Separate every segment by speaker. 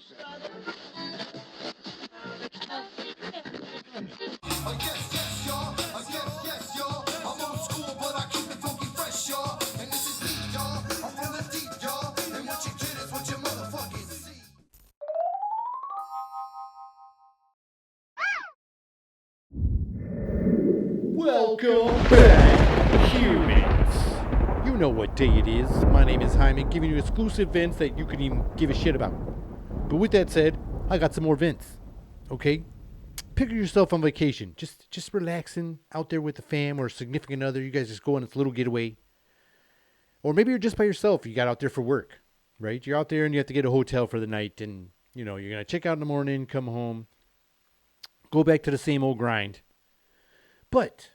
Speaker 1: Yes, y'all. Yes, y'all. I'm old school, but I keep it funky fresh, y'all. And this is me, y'all. I'm from the deep, y'all. And what you get is what you motherfucking see.
Speaker 2: Welcome back, humans. You know what day it is. My name is Hyman, giving you exclusive events that you can even give a shit about. But with that said, I got some more events. Okay? Picture yourself on vacation, just relaxing out there with the fam or a significant other. You guys just go on this little getaway. Or maybe you're just by yourself. You got out there for work, right? You're out there and you have to get a hotel for the night, and you're gonna check out in the morning, come home, go back to the same old grind. But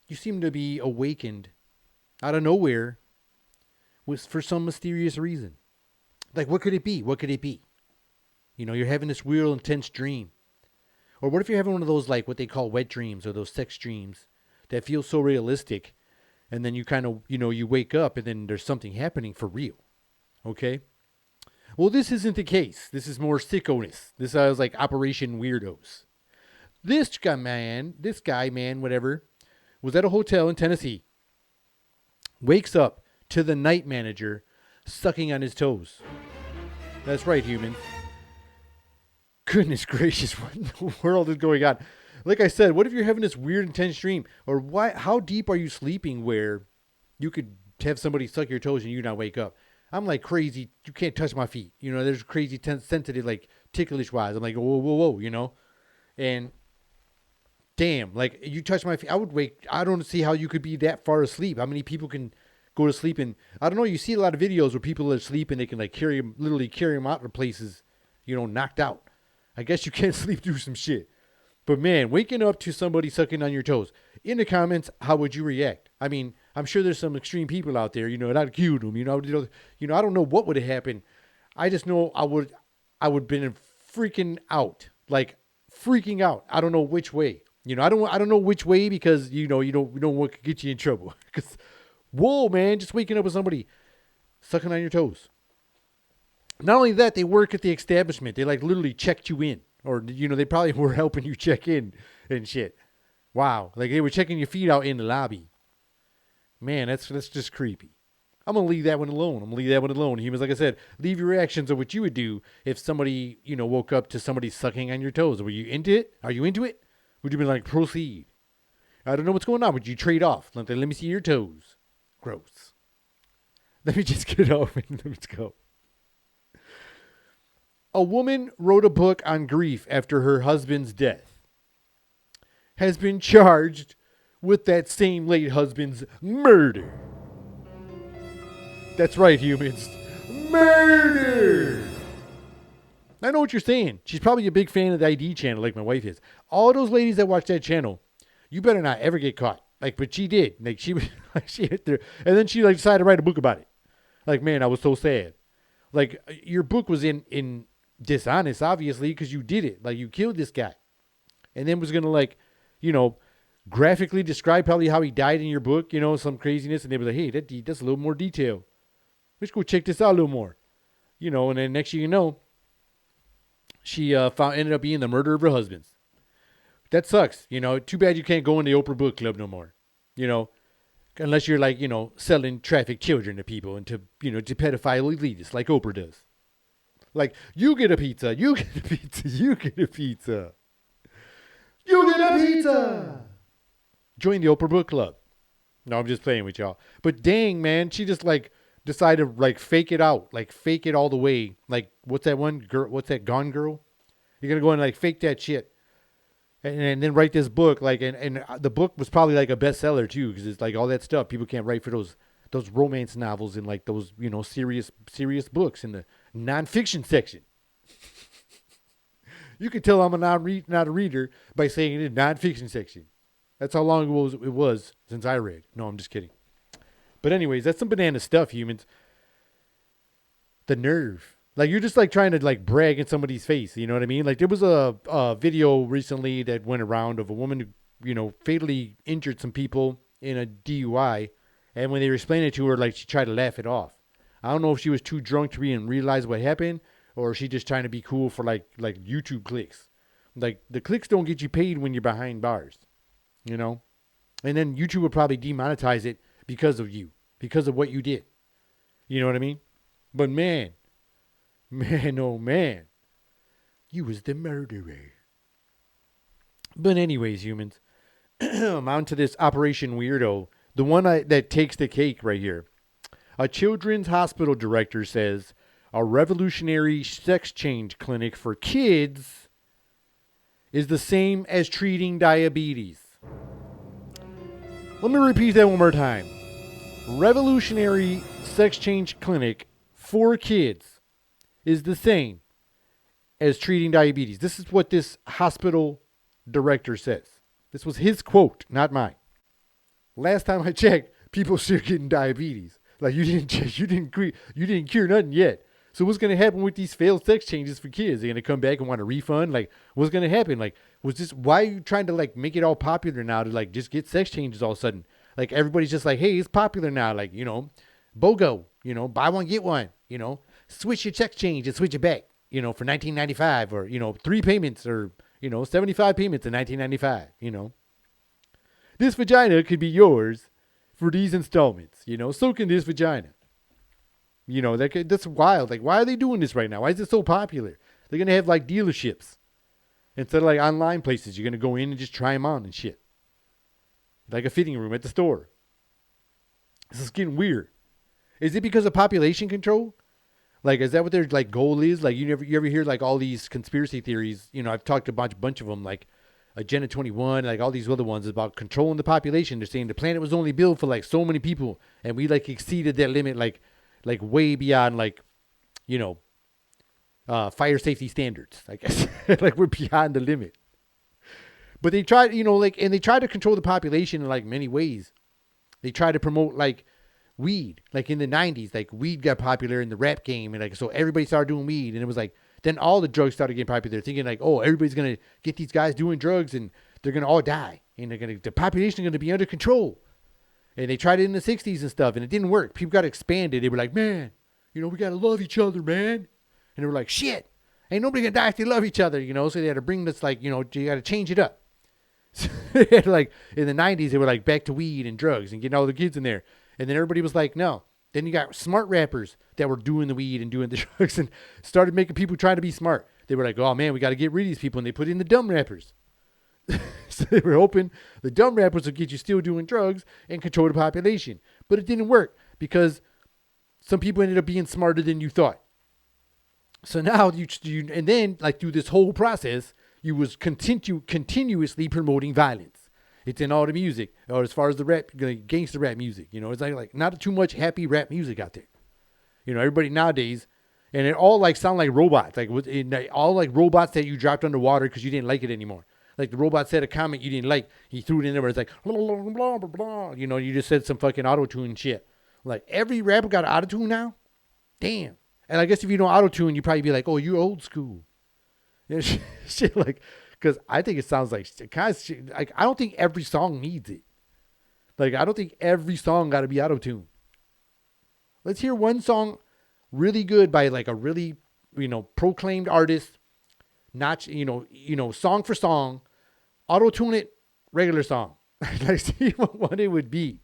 Speaker 2: you seem to be awakened out of nowhere for some mysterious reason. Like, what could it be? What could it be? You're having this real intense dream. Or what if you're having one of those, like, what they call wet dreams or those sex dreams that feel so realistic, and then you kind of, you wake up and then there's something happening for real. Okay? Well, this isn't the case. This is more sickoness. This is like Operation Weirdos. This guy, man, whatever, was at a hotel in Tennessee. Wakes up to the night manager sucking on his toes. That's right, humans. Goodness gracious, what in the world is going on? Like I said, what if you're having this weird, intense dream? Or how deep are you sleeping where you could have somebody suck your toes and you not wake up? I'm like crazy. You can't touch my feet. There's crazy, sensitive, like ticklish-wise. I'm like, whoa, And damn, like you touch my feet, I would wake. I don't see how you could be that far asleep. How many people can go to sleep? And I don't know. You see a lot of videos where people are asleep and they can like literally carry them out to places, knocked out. I guess you can't sleep through some shit. But man, waking up to somebody sucking on your toes. In the comments, how would you react? I mean, I'm sure there's some extreme people out there, and I'd kill them. I don't know what would have happened. I just know I would been freaking out, like freaking out. I don't know which way. I don't know which way because you don't know what could get you in trouble. Because whoa, man, just waking up with somebody sucking on your toes. Not only that, they work at the establishment. They like literally checked you in, or they probably were helping you check in and shit. Wow, like they were checking your feet out in the lobby. Man, that's just creepy. I'm gonna leave that one alone. Humans, like I said, leave your reactions of what you would do if somebody woke up to somebody sucking on your toes. Were you into it? Are you into it? Would you be like, proceed? I don't know what's going on. Would you trade off? Let me see your toes. Gross. Let me just get off and let's go. A woman wrote a book on grief after her husband's death. Has been charged with that same late husband's murder. That's right, humans. Murder! I know what you're saying. She's probably a big fan of the ID channel like my wife is. All those ladies that watch that channel, you better not ever get caught. But she did. She hit there. And then she decided to write a book about it. Man, I was so sad. Your book was in dishonest, obviously, because you did it. You killed this guy. And then was going to, graphically describe probably how he died in your book, some craziness. And they were like, hey, that's a little more detail. Let's go check this out a little more. And then next thing you know, she ended up being the murder of her husband. That sucks. Too bad you can't go in the Oprah Book Club no more. Unless you're selling trafficked children to people and to pedophile elitists like Oprah does. You get a pizza, you get a pizza, you get a pizza. You get a pizza. Join the Oprah Book Club. No, I'm just playing with y'all. But dang, man, she just decided to fake it out. Fake it all the way. What's that one girl? What's that Gone Girl? You're going to go and fake that shit. And then write this book. And the book was probably a bestseller too. Because it's all that stuff. People can't write for those romance novels and those, serious books in the nonfiction section. You can tell I'm not a reader by saying it in nonfiction section. That's how long it was since I read. No, I'm just kidding. But anyways, that's some banana stuff, humans. The nerve. You're just trying to brag in somebody's face. You know what I mean? There was a video recently that went around of a woman who, fatally injured some people in a DUI. And when they were explaining it to her, she tried to laugh it off. I don't know if she was too drunk to realize what happened or is she just trying to be cool for like YouTube clicks? Like the clicks don't get you paid when you're behind bars, you know. And then YouTube would probably demonetize it because of you, because of what you did. You know what I mean? But man, oh man, you was the murderer. But anyways, humans, I'm on to this Operation Weirdo, the one that takes the cake right here. A children's hospital director says a revolutionary sex change clinic for kids is the same as treating diabetes. Let me repeat that one more time. Revolutionary sex change clinic for kids is the same as treating diabetes. This is what this hospital director says. This was his quote, not mine. Last time I checked, people still getting diabetes. Like you didn't cure nothing yet. So what's gonna happen with these failed sex changes for kids? They're gonna come back and want a refund? Like what's gonna happen? Like why are you trying to like make it all popular now to like just get sex changes all of a sudden? Like everybody's just like, hey, it's popular now. Like, you know, BOGO, you know, buy one, get one, you know, switch your sex change and switch it back, you know, for $19.95 or, you know, 3 payments or, you know, 75 payments in $19.95, you know. This vagina could be yours for these installments, you know, so can this vagina. You know, that's wild. Like, why are they doing this right now? Why is it so popular? They're going to have like dealerships instead of like online places. You're going to go in and just try them on and shit. Like a fitting room at the store. This is getting weird. Is it because of population control? Like, is that what their like goal is? Like, you ever hear like all these conspiracy theories? You know, I've talked to a bunch of them, like Agenda 21, like all these other ones about controlling the population. They're saying the planet was only built for like so many people, and we like exceeded that limit, like way beyond like, you know, fire safety standards. I guess like we're beyond the limit. But they try, you know, like, and they try to control the population in like many ways. They try to promote like weed, like in the 90s, like weed got popular in the rap game. And like, so everybody started doing weed. And it was like, then all the drugs started getting popular, thinking like, oh, everybody's going to get these guys doing drugs and they're going to all die. And the population is going to be under control. And they tried it in the 60s and stuff and it didn't work. People got expanded. They were like, man, you know, we got to love each other, man. And they were like, shit, ain't nobody going to die if they love each other, you know? So they had to bring this, like, you know, you got to change it up. Like in the 90s, they were like back to weed and drugs and getting all the kids in there. And then everybody was like, no. Then you got smart rappers that were doing the weed and doing the drugs and started making people try to be smart. They were like, oh man, we got to get rid of these people. And they put in the dumb rappers. So they were hoping the dumb rappers would get you still doing drugs and control the population. But it didn't work because some people ended up being smarter than you thought. So now you and then like through this whole process, you was continuously promoting violence. It's in all the music, or as far as the rap, gangster rap music. You know, it's like not too much happy rap music out there. You know, everybody nowadays, and it all like sound like robots, like all like robots that you dropped underwater because you didn't like it anymore. Like the robot said a comment you didn't like, he threw it in there where it's like blah, blah, blah, blah, blah. You know, you just said some fucking auto-tune shit. Like every rapper got an auto-tune now. Damn. And I guess if you don't auto-tune, you probably be like, oh, you're old school. You know, shit like, because I think it sounds like kind of shit, like I don't think every song needs it. Like I don't think every song got to be auto-tuned. Let's hear one song really good by like a really, you know, proclaimed artist. Not, you know, song for song, auto-tune it, regular song. Like see what it would be.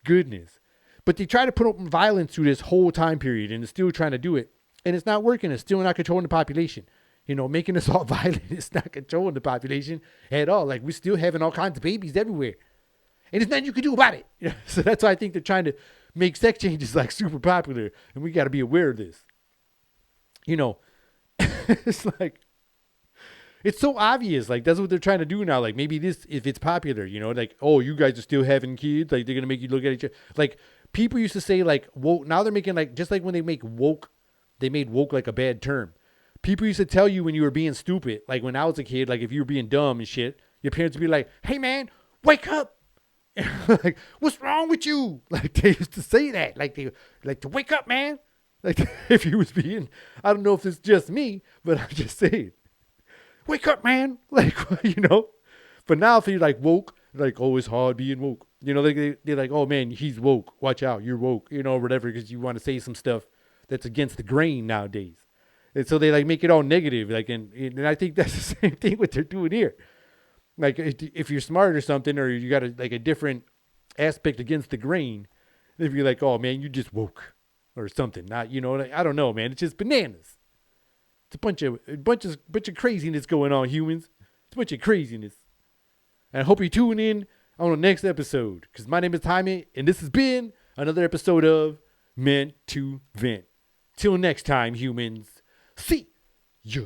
Speaker 2: Goodness. But they try to put up violence through this whole time period and it's still trying to do it. And it's not working. It's still not controlling the population. You know, making us all violent is not controlling the population at all. Like we're still having all kinds of babies everywhere. And there's nothing you can do about it. You know? So that's why I think they're trying to make sex changes like super popular. And we got to be aware of this. You know, it's like, it's so obvious. Like, that's what they're trying to do now. Like, maybe this, if it's popular, you know, like, oh, you guys are still having kids. Like, they're going to make you look at each other. Like, people used to say, like, woke. Now they're making, like, just like when they make woke, they made woke like a bad term. People used to tell you when you were being stupid. Like, when I was a kid, like, if you were being dumb and shit, your parents would be like, hey, man, wake up. Like, what's wrong with you? Like, they used to say that. Like, to wake up, man. Like, if you was being, I don't know if it's just me, but I'm just saying. Wake up, man. Like, you know. But now if you're like woke, like, oh, it's hard being woke. You know, they're like, oh, man, he's woke. Watch out. You're woke. You know, whatever, because you want to say some stuff that's against the grain nowadays. And so they like make it all negative. Like, and I think that's the same thing what they're doing here. Like if you're smart or something, or you got a different aspect against the grain, if you're like, oh man, you just woke or something. Not, like, I don't know, man. It's just bananas. It's a bunch of craziness going on, humans. It's a bunch of craziness. And I hope you tune in on the next episode, because my name is Jaime, and this has been another episode of Meant to Vent. Till next time, humans. See ya.